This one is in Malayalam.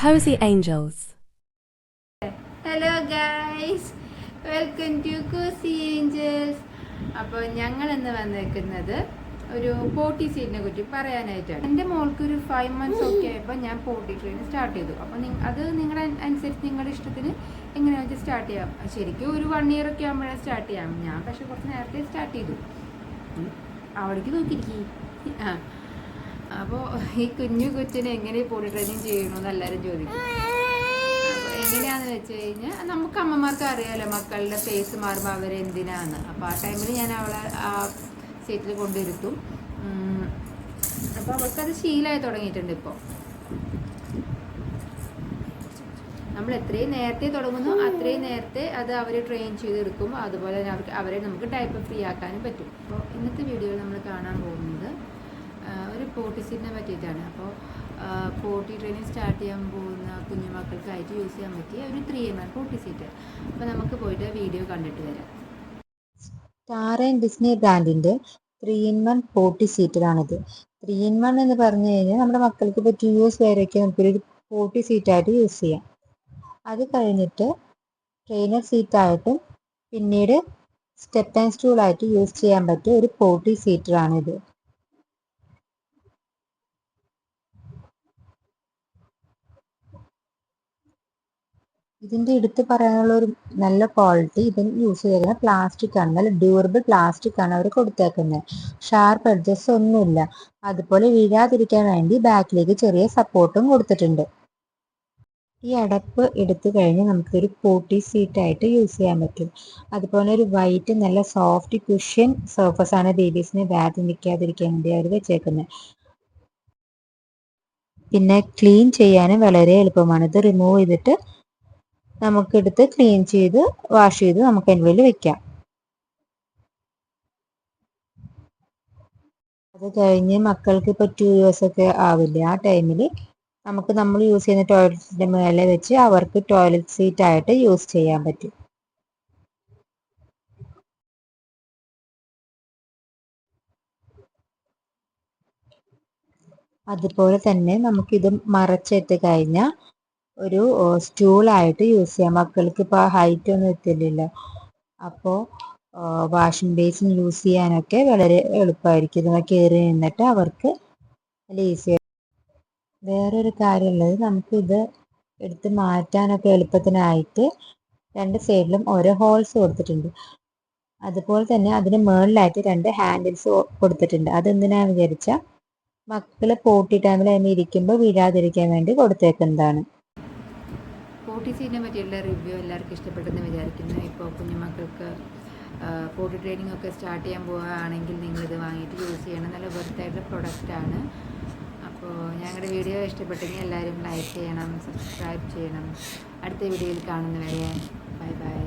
Cozy Angels. Hello guys, welcome to Cozy Angels. അപ്പോൾ ഞങ്ങൾ ഇന്ന് വന്നിരിക്കുന്നത് ഒരു പോട്ടി സീറ്റിനെ കുറിച്ച് പറയാനായിട്ടാണ്. എൻ്റെ മോൾക്ക് ഒരു 5 months ഒക്കെ ആയപ്പോൾ ഞാൻ പോട്ടി ട്രെയിനിങ് സ്റ്റാർട്ട് ചെയ്തു. അപ്പോൾ അത് നിങ്ങളുടെ അനുസരിച്ച് നിങ്ങളുടെ ഇഷ്ടത്തിന് എങ്ങനെയാണെന്ന് വെച്ചാൽ സ്റ്റാർട്ട് ചെയ്യാം. ശരിക്കും ഒരു 1 year ഒക്കെ ആകുമ്പോഴേ സ്റ്റാർട്ട് ചെയ്യാം. ഞാൻ പക്ഷേ കുറച്ച് നേരത്തെ സ്റ്റാർട്ട് ചെയ്തു. അവിടേക്ക് നോക്കിയിരിക്കും. അപ്പോൾ ഈ കുഞ്ഞു കൊച്ചിനെ എങ്ങനെ പോട്ടി ട്രെയിനിങ് ചെയ്യണമെന്ന് എല്ലാവരും ചോദിക്കും. എങ്ങനെയാണെന്ന് വെച്ച് കഴിഞ്ഞാൽ നമുക്ക് അമ്മമാർക്ക് അറിയാമല്ലോ മക്കളുടെ ഫേസ് മാറുമ്പോൾ അവരെന്തിനാന്ന്. അപ്പോൾ ആ ടൈമിൽ ഞാൻ അവളെ ആ സീറ്റിൽ കൊണ്ടിരുത്തും. അപ്പോൾ അവർക്കത് ശീലമായി തുടങ്ങിയിട്ടുണ്ട്. ഇപ്പോൾ നമ്മൾ എത്രയും നേരത്തെ തുടങ്ങുന്നു അത്രയും നേരത്തെ അത് അവർ ട്രെയിൻ ചെയ്തെടുക്കും. അതുപോലെ അവരെ നമുക്ക് ടൈപ്പ് ഫ്രീ ആക്കാനും പറ്റും. അപ്പോൾ ഇന്നത്തെ വീഡിയോയിൽ നമ്മൾ കാണാൻ പോകുന്നത് ഒരു പോട്ടി സീറ്റിനെ പറ്റിയിട്ടാണ്. അപ്പോൾ പോട്ടി ട്രെയിനിങ് സ്റ്റാർട്ട് ചെയ്യാൻ പോകുന്ന കുഞ്ഞുമക്കൾക്കായിട്ട് യൂസ് ചെയ്യാൻ പറ്റിയ ഒരു 3 പോട്ടി സീറ്റ്. അപ്പോൾ നമുക്ക് പോയിട്ട് വീഡിയോ കണ്ടിട്ട് വരാം. സ്റ്റാർ ആൻഡ് ഡിസ്നി ബ്രാൻഡിൻ്റെ 3-in-1 പോട്ടി സീറ്ററാണിത്. 3-in-1 എന്ന് പറഞ്ഞു കഴിഞ്ഞാൽ നമ്മുടെ മക്കൾക്ക് ഇപ്പോൾ 2 years വരെയൊക്കെ നമുക്കൊരു പോട്ടി സീറ്റായിട്ട് യൂസ് ചെയ്യാം. അത് കഴിഞ്ഞിട്ട് ട്രെയിനർ സീറ്റായിട്ടും പിന്നീട് സ്റ്റെപ്പ് ആൻഡ് സ്റ്റൂളായിട്ട് യൂസ് ചെയ്യാൻ പറ്റിയ ഒരു പോട്ടി സീറ്ററാണിത്. ഇതിൻ്റെ എടുത്ത് പറയാനുള്ള ഒരു നല്ല ക്വാളിറ്റി, ഇതിന് യൂസ് ചെയ്തിരുന്ന പ്ലാസ്റ്റിക് ആണ്. നല്ല ഡ്യൂറബിൾ പ്ലാസ്റ്റിക് ആണ് അവർ കൊടുത്തേക്കുന്നത്. ഷാർപ്പ് എഡ്ജസ് ഒന്നുമില്ല. അതുപോലെ വീഴാതിരിക്കാൻ വേണ്ടി ബാക്കിലേക്ക് ചെറിയ സപ്പോർട്ടും കൊടുത്തിട്ടുണ്ട്. ഈ അടപ്പ് എടുത്തു കഴിഞ്ഞ് നമുക്കൊരു പോട്ടി സീറ്റായിട്ട് യൂസ് ചെയ്യാൻ പറ്റും. അതുപോലെ ഒരു വൈറ്റ് നല്ല സോഫ്റ്റ് കുഷ്യൻ സർഫസ് ആണ് ബേബീസിനെ ബാഗ് നിൽക്കാതിരിക്കാൻ വേണ്ടി അവർ വെച്ചേക്കുന്നത്. പിന്നെ ക്ലീൻ ചെയ്യാനും വളരെ എളുപ്പമാണ്. ഇത് റിമൂവ് ചെയ്തിട്ട് നമുക്കെടുത്ത് ക്ലീൻ ചെയ്ത് വാഷ് ചെയ്ത് നമുക്ക് അതിൻ്റെ ഉള്ളിൽ വെക്കാം. അത് കഴിഞ്ഞ് മക്കൾക്ക് ഇപ്പോൾ 2 years ഒക്കെ ആവില്ലേ, ആ ടൈമിൽ നമുക്ക് നമ്മൾ യൂസ് ചെയ്യുന്ന ടോയ്ലറ്റിൻ്റെ മേലെ വെച്ച് അവർക്ക് ടോയ്ലറ്റ് സീറ്റായിട്ട് യൂസ് ചെയ്യാൻ പറ്റും. അതുപോലെ തന്നെ നമുക്കിത് മറച്ചിട്ട് കഴിഞ്ഞാൽ ഒരു സ്റ്റൂളായിട്ട് യൂസ് ചെയ്യാം. മക്കൾക്ക് ഇപ്പോൾ ഹൈറ്റ് ഒന്നും എത്തില്ലല്ലോ, അപ്പോൾ വാഷിംഗ് ബേസിൻ യൂസ് ചെയ്യാനൊക്കെ വളരെ എളുപ്പമായിരിക്കും. ഇതുമ്മ കയറി നിന്നിട്ട് അവർക്ക് നല്ല ഈസിയായി. വേറൊരു കാര്യമുള്ളത്, നമുക്കിത് എടുത്ത് മാറ്റാനൊക്കെ എളുപ്പത്തിനായിട്ട് 2 സൈഡിലും ഓരോ ഹോൾസ് കൊടുത്തിട്ടുണ്ട്. അതുപോലെ തന്നെ അതിന് മുകളിലായിട്ട് 2 ഹാൻഡിൽസ് കൊടുത്തിട്ടുണ്ട്. അതെന്തിനാന്ന് വിചാരിച്ചാൽ മക്കൾ പോട്ടി ടൈമിൽ അതിന് ഇരിക്കുമ്പോൾ വീഴാതിരിക്കാൻ വേണ്ടി കൊടുത്തേക്കുന്നതാണ്. പോട്ടി സീറ്റിനെ പറ്റിയുള്ള റിവ്യൂ എല്ലാവർക്കും ഇഷ്ടപ്പെട്ടെന്ന് വിചാരിക്കുന്നു. ഇപ്പോൾ കുഞ്ഞുമക്കൾക്ക് പോട്ടി ട്രെയിനിങ് ഒക്കെ സ്റ്റാർട്ട് ചെയ്യാൻ പോവുകയാണെങ്കിൽ നിങ്ങളിത് വാങ്ങിയിട്ട് യൂസ് ചെയ്യണം. നല്ല വെർത്തായിട്ടുള്ള പ്രൊഡക്റ്റാണ്. അപ്പോൾ ഞങ്ങളുടെ വീഡിയോ ഇഷ്ടപ്പെട്ടെങ്കിൽ എല്ലാവരും ലൈക്ക് ചെയ്യണം, സബ്സ്ക്രൈബ് ചെയ്യണം. അടുത്ത വീഡിയോയിൽ കാണുന്നവരെ ബൈ ബൈ.